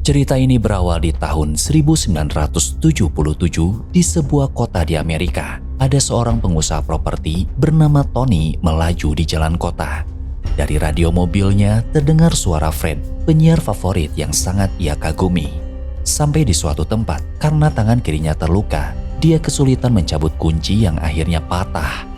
Cerita ini berawal di tahun 1977 di sebuah kota di Amerika. Ada seorang pengusaha properti bernama Tony melaju di jalan kota. Dari radio mobilnya terdengar suara Fred, penyiar favorit yang sangat ia kagumi. Sampai di suatu tempat, karena tangan kirinya terluka, dia kesulitan mencabut kunci yang akhirnya patah.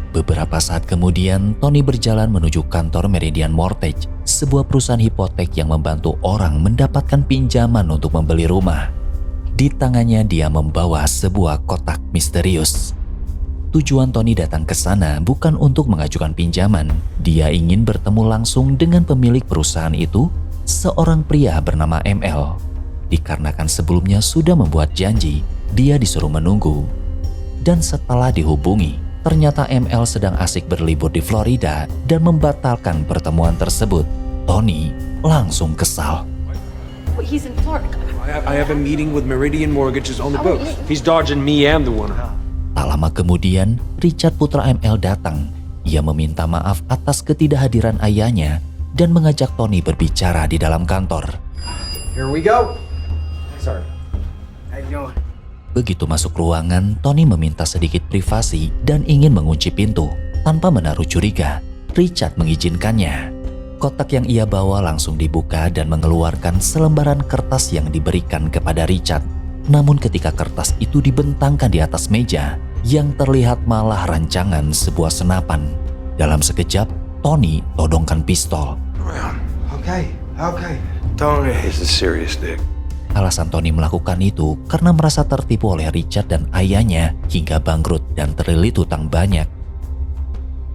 Beberapa saat kemudian, Tony berjalan menuju kantor Meridian Mortgage, sebuah perusahaan hipotek yang membantu orang mendapatkan pinjaman untuk membeli rumah. Di tangannya dia membawa sebuah kotak misterius. Tujuan Tony datang ke sana bukan untuk mengajukan pinjaman. Dia ingin bertemu langsung dengan pemilik perusahaan itu, seorang pria bernama ML. Dikarenakan sebelumnya sudah membuat janji, dia disuruh menunggu. Dan setelah dihubungi, ternyata ML sedang asik berlibur di Florida dan membatalkan pertemuan tersebut. Tony langsung kesal. He's in Florida. I have a meeting with Meridian Mortgages on the books. He's dodging me and the one. Tak lama kemudian, Richard putra ML datang. Ia meminta maaf atas ketidakhadiran ayahnya dan mengajak Tony berbicara di dalam kantor. Here we go. Sorry. How you doing? Begitu masuk ruangan, Tony meminta sedikit privasi dan ingin mengunci pintu. Tanpa menaruh curiga, Richard mengizinkannya. Kotak yang ia bawa langsung dibuka dan mengeluarkan selembaran kertas yang diberikan kepada Richard. Namun ketika kertas itu dibentangkan di atas meja, yang terlihat malah rancangan sebuah senapan. Dalam sekejap, Tony todongkan pistol. Okay. Tony is a serious dick. Alasan Tony melakukan itu karena merasa tertipu oleh Richard dan ayahnya hingga bangkrut dan terlilit hutang banyak.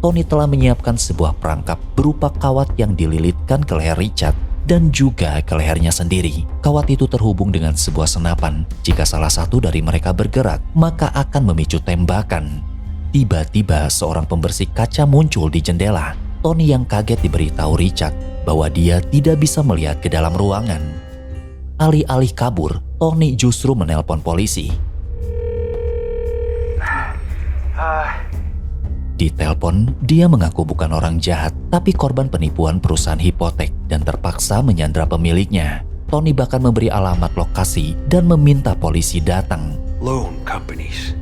Tony telah menyiapkan sebuah perangkap berupa kawat yang dililitkan ke leher Richard dan juga ke lehernya sendiri. Kawat itu terhubung dengan sebuah senapan. Jika salah satu dari mereka bergerak, maka akan memicu tembakan. Tiba-tiba seorang pembersih kaca muncul di jendela. Tony yang kaget diberitahu Richard bahwa dia tidak bisa melihat ke dalam ruangan. Alih-alih kabur, Tony justru menelpon polisi. Di telepon, dia mengaku bukan orang jahat, tapi korban penipuan perusahaan hipotek dan terpaksa menyandra pemiliknya. Tony bahkan memberi alamat lokasi dan meminta polisi datang. Loan companies.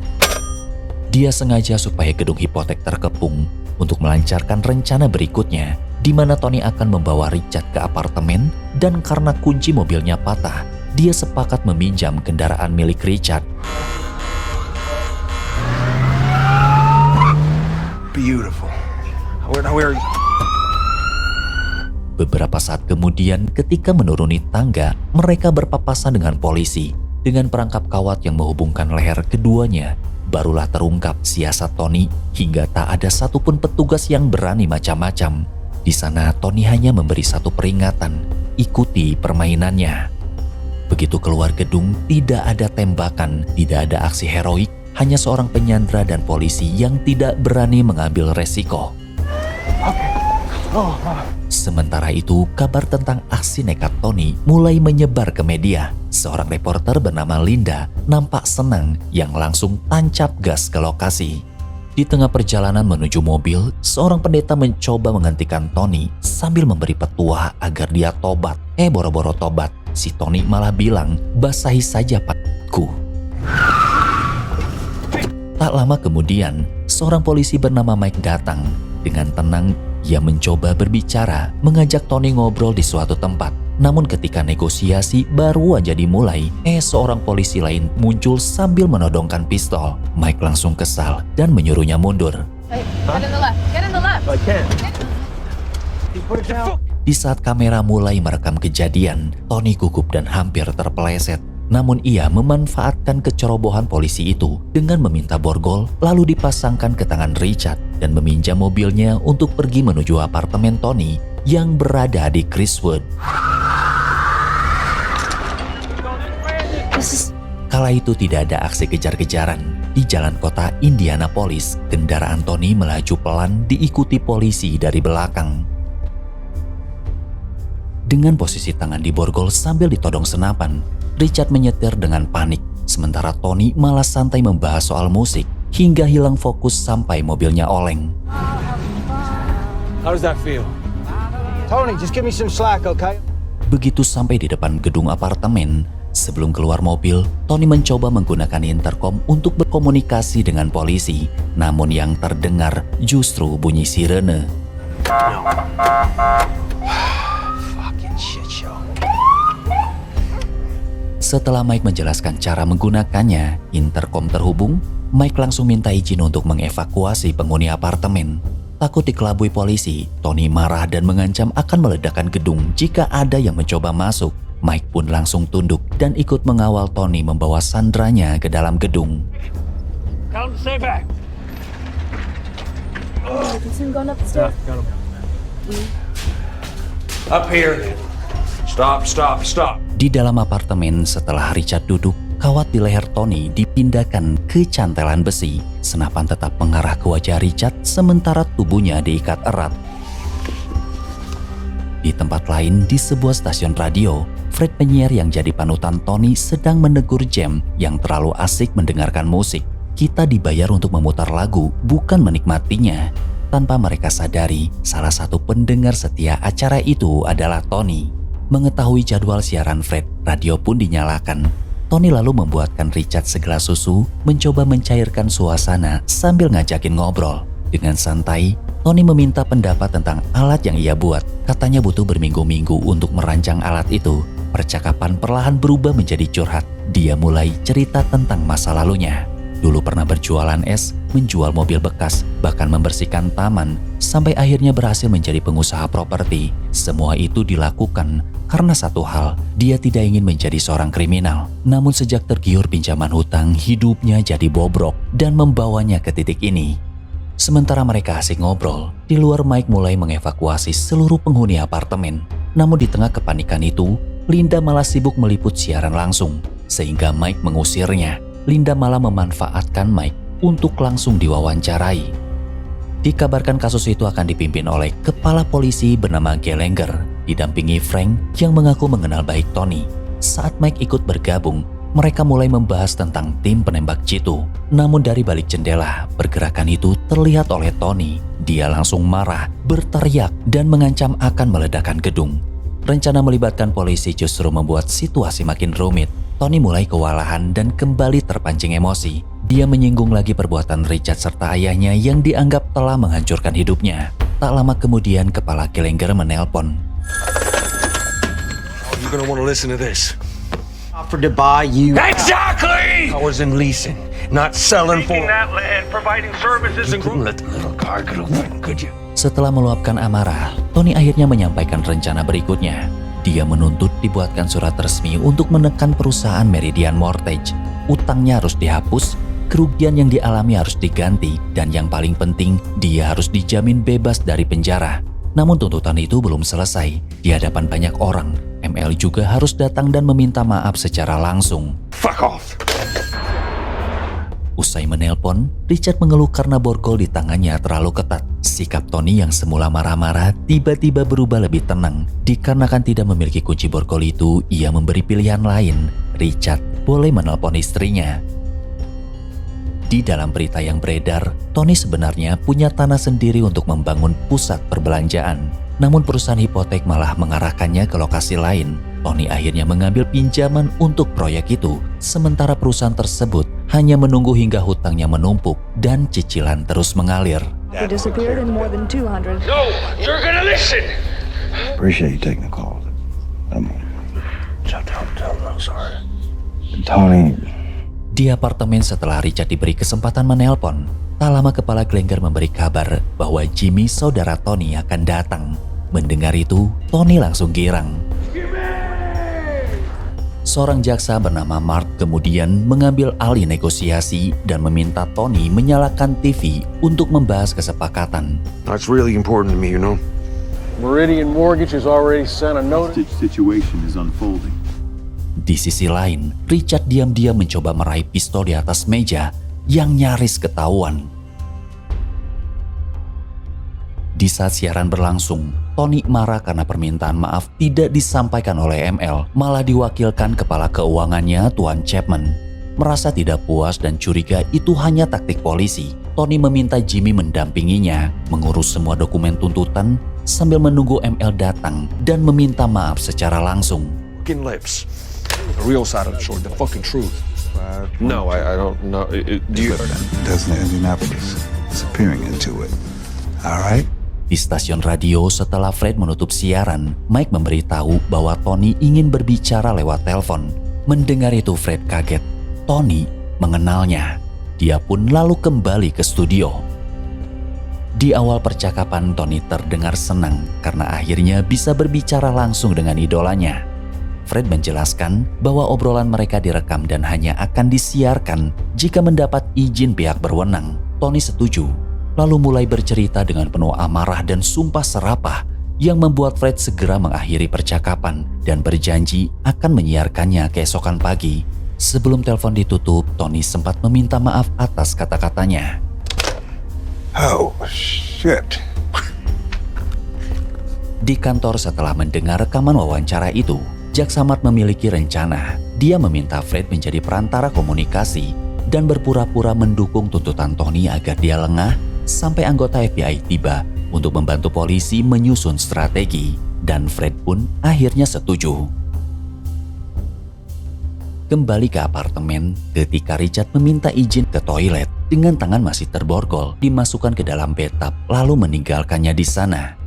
Dia sengaja supaya gedung hipotek terkepung untuk melancarkan rencana berikutnya, di mana Tony akan membawa Richard ke apartemen, dan karena kunci mobilnya patah, dia sepakat meminjam kendaraan milik Richard. Beautiful. Where are you? Beberapa saat kemudian, ketika menuruni tangga, mereka berpapasan dengan polisi. Dengan perangkap kawat yang menghubungkan leher keduanya, barulah terungkap siasat Tony hingga tak ada satupun petugas yang berani macam-macam. Di sana Tony hanya memberi satu peringatan, ikuti permainannya. Begitu keluar gedung, tidak ada tembakan, tidak ada aksi heroik, hanya seorang penyandra dan polisi yang tidak berani mengambil resiko. Sementara itu, kabar tentang aksi nekat Tony mulai menyebar ke media. Seorang reporter bernama Linda nampak senang yang langsung tancap gas ke lokasi. Di tengah perjalanan menuju mobil, seorang pendeta mencoba menghentikan Tony sambil memberi petua agar dia tobat. Boro-boro tobat, si Tony malah bilang, "Basahi saja patku." Tak lama kemudian, seorang polisi bernama Mike datang. Dengan tenang, ia mencoba berbicara, mengajak Tony ngobrol di suatu tempat. Namun ketika negosiasi baru aja dimulai, seorang polisi lain muncul sambil menodongkan pistol. Mike langsung kesal dan menyuruhnya mundur. Hey, get in the left. Get in the left. I can. You put it down. Di saat kamera mulai merekam kejadian, Tony gugup dan hampir terpeleset. Namun ia memanfaatkan kecerobohan polisi itu dengan meminta borgol, lalu dipasangkan ke tangan Richard dan meminjam mobilnya untuk pergi menuju apartemen Tony yang berada di Crestwood. Kala itu tidak ada aksi kejar-kejaran. Di jalan kota Indianapolis, kendaraan Tony melaju pelan diikuti polisi dari belakang. Dengan posisi tangan di borgol sambil ditodong senapan, Richard menyetir dengan panik, sementara Tony malah santai membahas soal musik hingga hilang fokus sampai mobilnya oleng. How does that feel? Tony, just give me some slack, okay? Begitu sampai di depan gedung apartemen, sebelum keluar mobil, Tony mencoba menggunakan intercom untuk berkomunikasi dengan polisi. Namun yang terdengar justru bunyi sirene. Fucking shit show. Setelah Mike menjelaskan cara menggunakannya, intercom terhubung, Mike langsung minta izin untuk mengevakuasi penghuni apartemen. Takut dikelabui polisi, Tony marah dan mengancam akan meledakkan gedung jika ada yang mencoba masuk. Mike pun langsung tunduk dan ikut mengawal Tony membawa sandranya ke dalam gedung. Tell him to stay back. Going up the stairs. Up here. Stop, stop, stop. Di dalam apartemen setelah Richard duduk, kawat di leher Tony dipindahkan ke cantelan besi. Senapan tetap mengarah ke wajah Richard sementara tubuhnya diikat erat. Di tempat lain di sebuah stasiun radio, Fred penyiar yang jadi panutan Tony sedang menegur Jem yang terlalu asik mendengarkan musik. Kita dibayar untuk memutar lagu, bukan menikmatinya. Tanpa mereka sadari, salah satu pendengar setia acara itu adalah Tony. Mengetahui jadwal siaran Fred, radio pun dinyalakan. Tony lalu membuatkan Richard segelas susu, mencoba mencairkan suasana sambil ngajakin ngobrol. Dengan santai, Tony meminta pendapat tentang alat yang ia buat. Katanya butuh berminggu-minggu untuk merancang alat itu. Percakapan perlahan berubah menjadi curhat. Dia mulai cerita tentang masa lalunya. Dulu pernah berjualan es, menjual mobil bekas, bahkan membersihkan taman, sampai akhirnya berhasil menjadi pengusaha properti. Semua itu dilakukan karena satu hal, dia tidak ingin menjadi seorang kriminal. Namun sejak tergiur pinjaman hutang, hidupnya jadi bobrok dan membawanya ke titik ini. Sementara mereka asik ngobrol, di luar Mike mulai mengevakuasi seluruh penghuni apartemen. Namun di tengah kepanikan itu, Linda malah sibuk meliput siaran langsung, sehingga Mike mengusirnya. Linda malah memanfaatkan Mike untuk langsung diwawancarai. Dikabarkan kasus itu akan dipimpin oleh kepala polisi bernama Gallagher, didampingi Frank yang mengaku mengenal baik Tony. Saat Mike ikut bergabung, mereka mulai membahas tentang tim penembak jitu. Namun dari balik jendela, pergerakan itu terlihat oleh Tony. Dia langsung marah, berteriak, dan mengancam akan meledakkan gedung. Rencana melibatkan polisi justru membuat situasi makin rumit. Tony mulai kewalahan dan kembali terpancing emosi. Dia menyinggung lagi perbuatan Richard serta ayahnya yang dianggap telah menghancurkan hidupnya. Tak lama kemudian kepala Gallagher menelpon. You're gonna wanna listen to this. Offered to buy you. Exactly! I was in leasing, not selling for. Taking that land, providing services and Couldn't let the little car get away, could you? Setelah meluapkan amarah, Tony akhirnya menyampaikan rencana berikutnya. Dia menuntut dibuatkan surat resmi untuk menekan perusahaan Meridian Mortgage. Utangnya harus dihapus, kerugian yang dialami harus diganti, dan yang paling penting, dia harus dijamin bebas dari penjara. Namun tuntutan itu belum selesai. Di hadapan banyak orang, ML juga harus datang dan meminta maaf secara langsung. Fuck off! Usai menelpon, Richard mengeluh karena borgol di tangannya terlalu ketat. Sikap Tony yang semula marah-marah tiba-tiba berubah lebih tenang. Dikarenakan tidak memiliki kunci borgol itu, ia memberi pilihan lain. Richard boleh menelpon istrinya. Di dalam berita yang beredar, Tony sebenarnya punya tanah sendiri untuk membangun pusat perbelanjaan. Namun perusahaan hipotek malah mengarahkannya ke lokasi lain. Tony akhirnya mengambil pinjaman untuk proyek itu, sementara perusahaan tersebut hanya menunggu hingga hutangnya menumpuk dan cicilan terus mengalir. He disappeared in more than 200. No, you're gonna listen. Appreciate you taking the call. Tell him I'm sorry. Tony, Di apartemen setelah Richard diberi kesempatan menelpon, tak lama kepala Gallagher memberi kabar bahwa Jimmy saudara Tony akan datang. Mendengar itu, Tony langsung girang. Seorang jaksa bernama Mark kemudian mengambil alih negosiasi dan meminta Tony menyalakan TV untuk membahas kesepakatan. That's really important to me, you know. Meridian Mortgage has already sent a notice. situation is unfolding. Di sisi lain, Richard diam-diam mencoba meraih pistol di atas meja yang nyaris ketahuan. Di saat siaran berlangsung, Tony marah karena permintaan maaf tidak disampaikan oleh ML, malah diwakilkan kepala keuangannya Tuan Chapman. Merasa tidak puas dan curiga itu hanya taktik polisi, Tony meminta Jimmy mendampinginya mengurus semua dokumen tuntutan sambil menunggu ML datang dan meminta maaf secara langsung. Fucking lips. The real side of the story, the fucking truth. No, I don't know. Do you... Doesn't Indianapolis. Disappearing into it. All right? Di stasiun radio setelah Fred menutup siaran, Mike memberitahu bahwa Tony ingin berbicara lewat telepon. Mendengar itu Fred kaget. Tony mengenalnya. Dia pun lalu kembali ke studio. Di awal percakapan Tony terdengar senang karena akhirnya bisa berbicara langsung dengan idolanya. Fred menjelaskan bahwa obrolan mereka direkam dan hanya akan disiarkan jika mendapat izin pihak berwenang. Tony setuju, lalu mulai bercerita dengan penuh amarah dan sumpah serapah yang membuat Fred segera mengakhiri percakapan dan berjanji akan menyiarkannya keesokan pagi. Sebelum telepon ditutup, Tony sempat meminta maaf atas kata-katanya. Oh, shit. Di kantor setelah mendengar rekaman wawancara itu, Jack Samad memiliki rencana. Dia meminta Fred menjadi perantara komunikasi dan berpura-pura mendukung tuntutan Tony agar dia lengah sampai anggota FBI tiba untuk membantu polisi menyusun strategi. Dan Fred pun akhirnya setuju. Kembali ke apartemen, ketika Richard meminta izin ke toilet, dengan tangan masih terborgol, dimasukkan ke dalam bathtub lalu meninggalkannya di sana.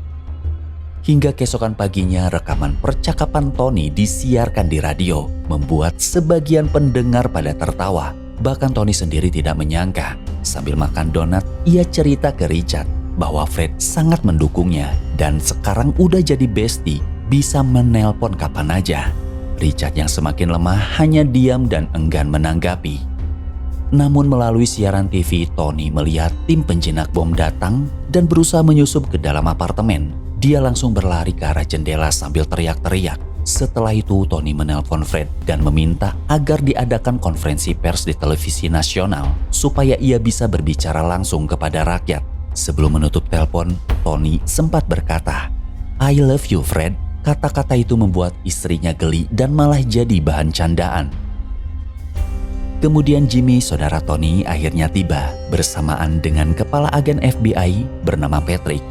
Hingga keesokan paginya rekaman percakapan Tony disiarkan di radio, membuat sebagian pendengar pada tertawa. Bahkan Tony sendiri tidak menyangka. Sambil makan donat, ia cerita ke Richard bahwa Fred sangat mendukungnya dan sekarang udah jadi bestie, bisa menelpon kapan aja. Richard yang semakin lemah hanya diam dan enggan menanggapi. Namun melalui siaran TV, Tony melihat tim penjinak bom datang dan berusaha menyusup ke dalam apartemen. Dia langsung berlari ke arah jendela sambil teriak-teriak. Setelah itu Tony menelpon Fred dan meminta agar diadakan konferensi pers di televisi nasional supaya ia bisa berbicara langsung kepada rakyat. Sebelum menutup telepon, Tony sempat berkata, "I love you, Fred." Kata-kata itu membuat istrinya geli dan malah jadi bahan candaan. Kemudian Jimmy, saudara Tony, akhirnya tiba bersamaan dengan kepala agen FBI bernama Patrick.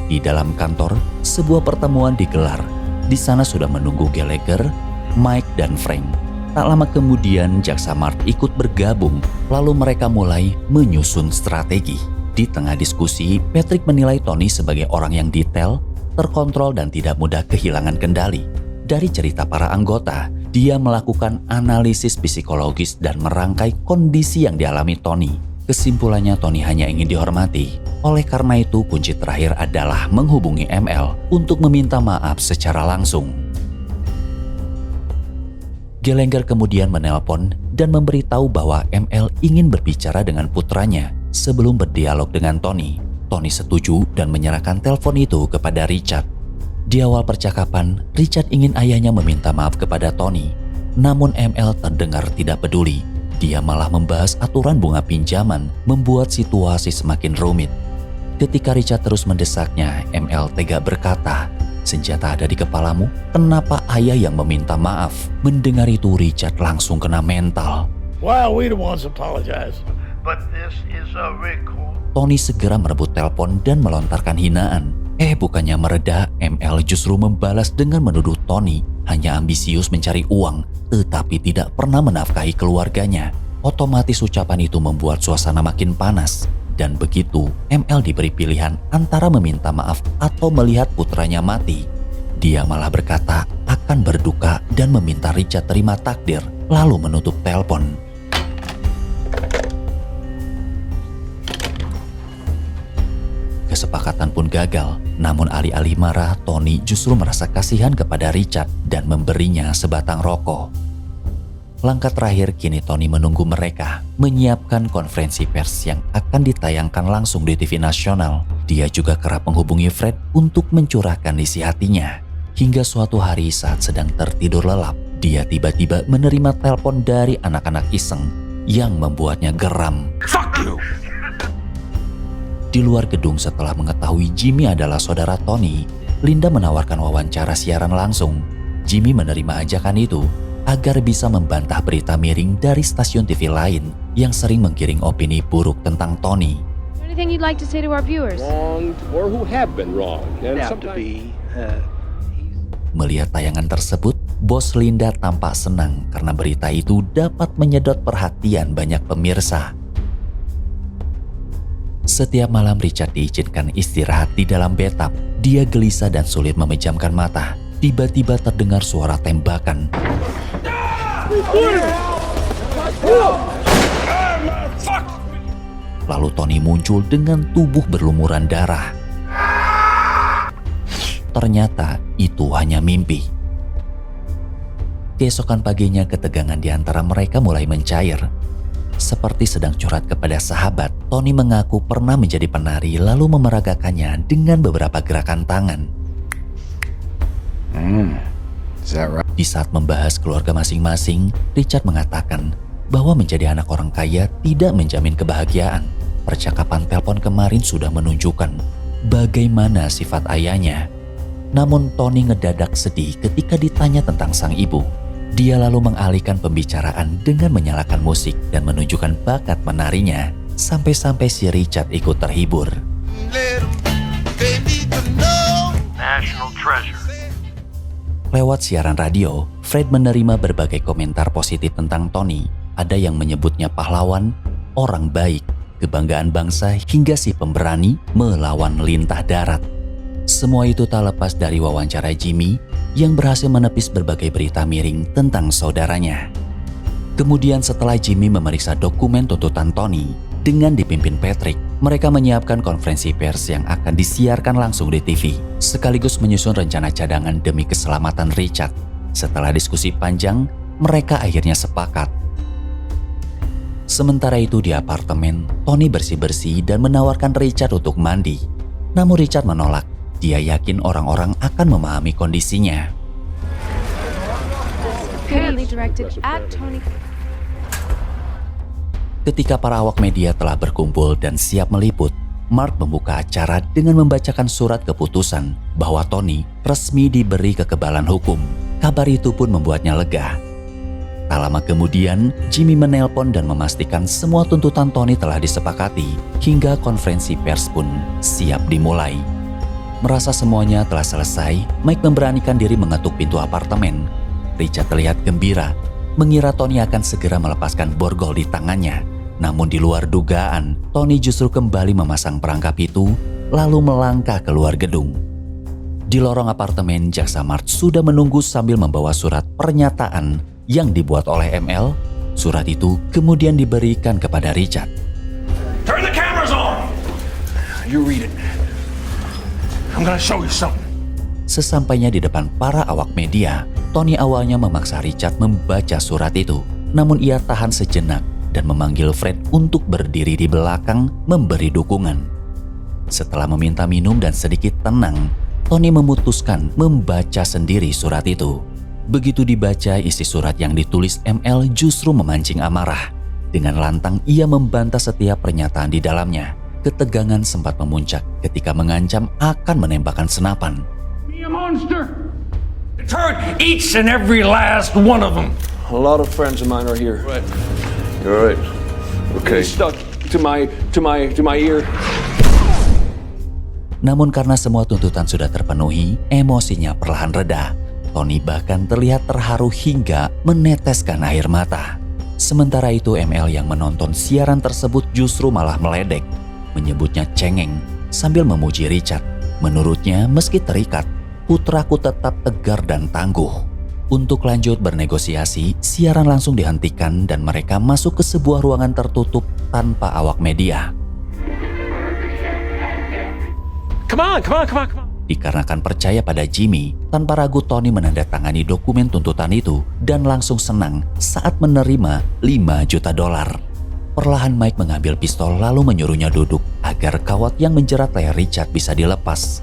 Di dalam kantor, sebuah pertemuan digelar. Di sana sudah menunggu Gallagher, Mike, dan Frank. Tak lama kemudian Jack Samad ikut bergabung, lalu mereka mulai menyusun strategi. Di tengah diskusi, Patrick menilai Tony sebagai orang yang detail, terkontrol dan tidak mudah kehilangan kendali. Dari cerita para anggota, dia melakukan analisis psikologis dan merangkai kondisi yang dialami Tony. Kesimpulannya Tony hanya ingin dihormati. Oleh karena itu kunci terakhir adalah menghubungi ML untuk meminta maaf secara langsung. Gallagher kemudian menelpon dan memberitahu bahwa ML ingin berbicara dengan putranya sebelum berdialog dengan Tony. Tony setuju dan menyerahkan telepon itu kepada Richard. Di awal percakapan, Richard ingin ayahnya meminta maaf kepada Tony. Namun ML terdengar tidak peduli. Dia malah membahas aturan bunga pinjaman, membuat situasi semakin rumit. Ketika Richard terus mendesaknya, ML tega berkata, "Senjata ada di kepalamu, kenapa ayah yang meminta maaf?" Mendengar itu Richard langsung kena mental. Well, we the ones apologize. But this is a record. Tony segera merebut telepon dan melontarkan hinaan. Bukannya mereda, ML justru membalas dengan menuduh Tony hanya ambisius mencari uang, tetapi tidak pernah menafkahi keluarganya. Otomatis ucapan itu membuat suasana makin panas. Dan begitu, ML diberi pilihan antara meminta maaf atau melihat putranya mati. Dia malah berkata akan berduka dan meminta Richard terima takdir, lalu menutup telepon. Kesepakatan pun gagal, namun alih-alih marah, Tony justru merasa kasihan kepada Richard dan memberinya sebatang rokok. Langkah terakhir kini Tony menunggu mereka menyiapkan konferensi pers yang akan ditayangkan langsung di TV nasional. Dia juga kerap menghubungi Fred untuk mencurahkan isi hatinya. Hingga suatu hari saat sedang tertidur lelap, dia tiba-tiba menerima telepon dari anak-anak iseng yang membuatnya geram. Fuck you! Di luar gedung setelah mengetahui Jimmy adalah saudara Tony, Linda menawarkan wawancara siaran langsung. Jimmy menerima ajakan itu agar bisa membantah berita miring dari stasiun TV lain yang sering menggiring opini buruk tentang Tony. anything you'd like to say to our viewers? Wronged or who have been wronged. And sometimes Melihat tayangan tersebut, bos Linda tampak senang karena berita itu dapat menyedot perhatian banyak pemirsa. Setiap malam Richard diizinkan istirahat di dalam bathtub. Dia gelisah dan sulit memejamkan mata. Tiba-tiba terdengar suara tembakan. Lalu Tony muncul dengan tubuh berlumuran darah. Ternyata itu hanya mimpi. Keesokan paginya ketegangan di antara mereka mulai mencair. Seperti sedang curhat kepada sahabat, Tony mengaku pernah menjadi penari lalu memeragakannya dengan beberapa gerakan tangan. Is that right? Di saat membahas keluarga masing-masing, Richard mengatakan bahwa menjadi anak orang kaya tidak menjamin kebahagiaan. Percakapan telepon kemarin sudah menunjukkan bagaimana sifat ayahnya. Namun Tony ngedadak sedih ketika ditanya tentang sang ibu. Dia lalu mengalihkan pembicaraan dengan menyalakan musik dan menunjukkan bakat menarinya. Sampai-sampai si Richard ikut terhibur. National treasure. Lewat siaran radio, Fred menerima berbagai komentar positif tentang Tony. Ada yang menyebutnya pahlawan, orang baik, kebanggaan bangsa, hingga si pemberani melawan lintah darat. Semua itu tak lepas dari wawancara Jimmy yang berhasil menepis berbagai berita miring tentang saudaranya. Kemudian setelah Jimmy memeriksa dokumen tuntutan Tony dengan dipimpin Patrick, mereka menyiapkan konferensi pers yang akan disiarkan langsung di TV, sekaligus menyusun rencana cadangan demi keselamatan Richard. Setelah diskusi panjang, mereka akhirnya sepakat. Sementara itu di apartemen, Tony bersih-bersih dan menawarkan Richard untuk mandi. Namun Richard menolak. Dia yakin orang-orang akan memahami kondisinya. Currently directed at Tony. Ketika para awak media telah berkumpul dan siap meliput, Mark membuka acara dengan membacakan surat keputusan bahwa Tony resmi diberi kekebalan hukum. Kabar itu pun membuatnya lega. Tak lama kemudian, Jimmy menelpon dan memastikan semua tuntutan Tony telah disepakati hingga konferensi pers pun siap dimulai. Merasa semuanya telah selesai, Mike memberanikan diri mengetuk pintu apartemen. Richard terlihat gembira, mengira Tony akan segera melepaskan borgol di tangannya. Namun di luar dugaan, Tony justru kembali memasang perangkap itu, lalu melangkah keluar gedung. Di lorong apartemen, jaksa Mark sudah menunggu sambil membawa surat pernyataan yang dibuat oleh ML. Surat itu kemudian diberikan kepada Richard. Turn the cameras on! You read it. I'm gonna show you something. Sesampainya di depan para awak media, Tony awalnya memaksa Richard membaca surat itu. Namun ia tahan sejenak dan memanggil Fred untuk berdiri di belakang memberi dukungan. Setelah meminta minum dan sedikit tenang, Tony memutuskan membaca sendiri surat itu. Begitu dibaca, isi surat yang ditulis ML justru memancing amarah. Dengan lantang ia membantah setiap pernyataan di dalamnya. Ketegangan sempat memuncak ketika mengancam akan menembakkan senapan. Be a monster. Turn each and every last one of them. A lot of friends of mine are here. Right. You're right. Okay. Stuck to my ear. Namun karena semua tuntutan sudah terpenuhi, emosinya perlahan reda. Tony bahkan terlihat terharu hingga meneteskan air mata. Sementara itu ML yang menonton siaran tersebut justru malah meledek, menyebutnya cengeng sambil memuji Richard. Menurutnya meski terikat, putraku tetap tegar dan tangguh. Untuk lanjut bernegosiasi, siaran langsung dihentikan dan mereka masuk ke sebuah ruangan tertutup tanpa awak media. Come on. Dikarenakan percaya pada Jimmy, tanpa ragu Tony menandatangani dokumen tuntutan itu dan langsung senang saat menerima $5 juta. Perlahan Mike mengambil pistol lalu menyuruhnya duduk agar kawat yang menjerat leher Richard bisa dilepas.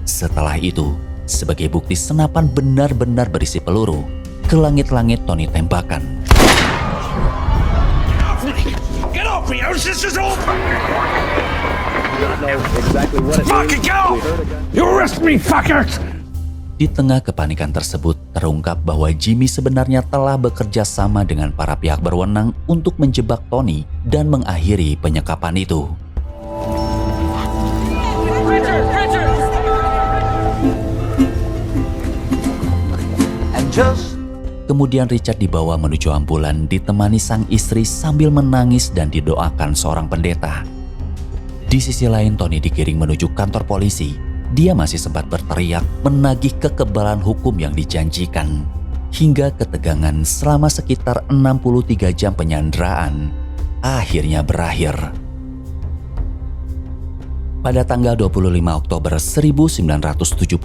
Setelah itu, sebagai bukti senapan benar-benar berisi peluru, ke langit-langit Tony tembakan. Get off me! This is over! Fucking go! You arrest me, fuckers! Di tengah kepanikan tersebut, terungkap bahwa Jimmy sebenarnya telah bekerja sama dengan para pihak berwenang untuk menjebak Tony dan mengakhiri penyekapan itu. Kemudian Richard dibawa menuju ambulan ditemani sang istri sambil menangis dan didoakan seorang pendeta. Di sisi lain Tony digiring menuju kantor polisi. Dia masih sempat berteriak menagih kekebalan hukum yang dijanjikan. Hingga ketegangan selama sekitar 63 jam penyanderaan akhirnya berakhir. Pada tanggal 25 Oktober 1977,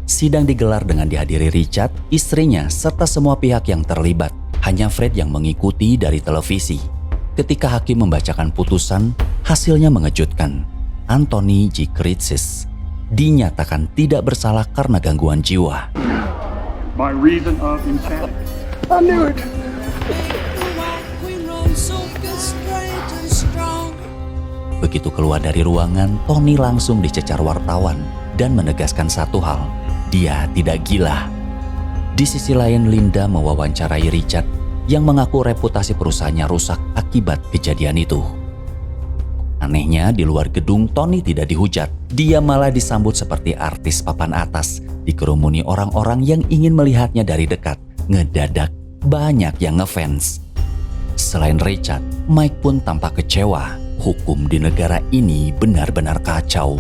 sidang digelar dengan dihadiri Richard, istrinya, serta semua pihak yang terlibat. Hanya Fred yang mengikuti dari televisi. Ketika hakim membacakan putusan, hasilnya mengejutkan. Anthony G. Critzis dinyatakan tidak bersalah karena gangguan jiwa. By reason of insanity. Begitu keluar dari ruangan, Tony langsung dicecar wartawan dan menegaskan satu hal, dia tidak gila. Di sisi lain, Linda mewawancarai Richard yang mengaku reputasi perusahaannya rusak akibat kejadian itu. Anehnya, di luar gedung Tony tidak dihujat. Dia malah disambut seperti artis papan atas, dikerumuni orang-orang yang ingin melihatnya dari dekat. Ngedadak, banyak yang ngefans. Selain Richard, Mike pun tampak kecewa. Hukum di negara ini benar-benar kacau.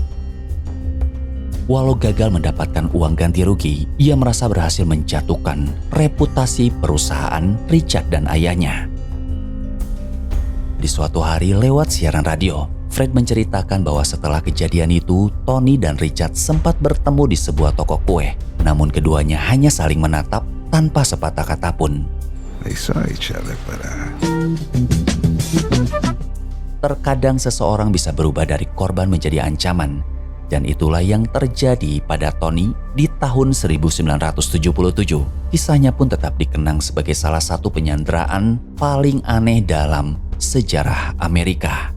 Walau gagal mendapatkan uang ganti rugi, ia merasa berhasil menjatuhkan reputasi perusahaan Richard dan ayahnya. Di suatu hari lewat siaran radio, Fred menceritakan bahwa setelah kejadian itu, Tony dan Richard sempat bertemu di sebuah toko kue. Namun keduanya hanya saling menatap tanpa sepatah kata pun. They saw each other, but Terkadang seseorang bisa berubah dari korban menjadi ancaman. Dan itulah yang terjadi pada Tony di tahun 1977. Kisahnya pun tetap dikenang sebagai salah satu penyanderaan paling aneh dalam sejarah Amerika.